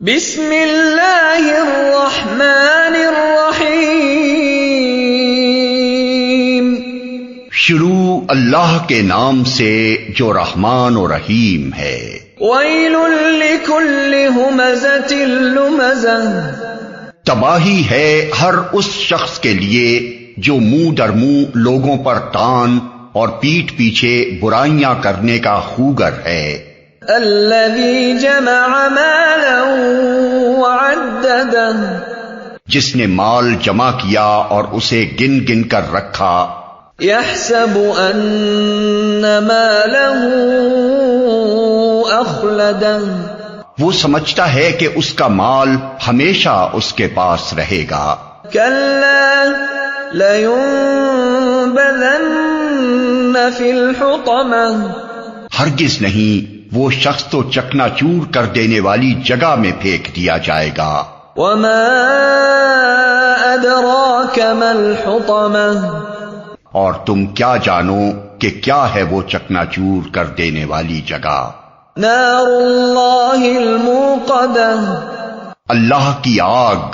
بسم اللہ الرحمن الرحیم، شروع اللہ کے نام سے جو رحمان و رحیم ہے۔ ویل لکل ہمزۃ لمزہ، تباہی ہے ہر اس شخص کے لیے جو منہ در منہ لوگوں پر تان اور پیٹھ پیچھے برائیاں کرنے کا خوگر ہے۔ الذی جمع مالا وعددہ، جس نے مال جمع کیا اور اسے گن گن کر رکھا۔ یحسب ان مالہ اخلدہ، وہ سمجھتا ہے کہ اس کا مال ہمیشہ اس کے پاس رہے گا۔ کلا لینبذن فی الحطمہ، ہرگز نہیں، وہ شخص تو چکنا چور کر دینے والی جگہ میں پھینک دیا جائے گا۔ وما ادراک ما الحطمہ، اور تم کیا جانو کہ کیا ہے وہ چکنا چور کر دینے والی جگہ؟ نار اللہ الموقدہ، اللہ کی آگ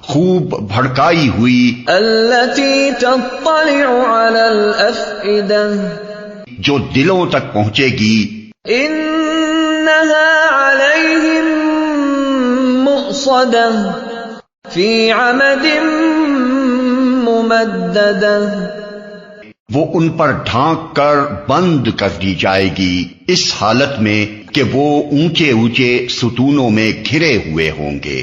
خوب بھڑکائی ہوئی، التی تطلع علی الافئدہ، جو دلوں تک پہنچے گی۔ انہا علیہم مؤصدہ فی عمد ممددہ، وہ ان پر ڈھانک کر بند کر دی جائے گی، اس حالت میں کہ وہ اونچے اونچے ستونوں میں گھرے ہوئے ہوں گے۔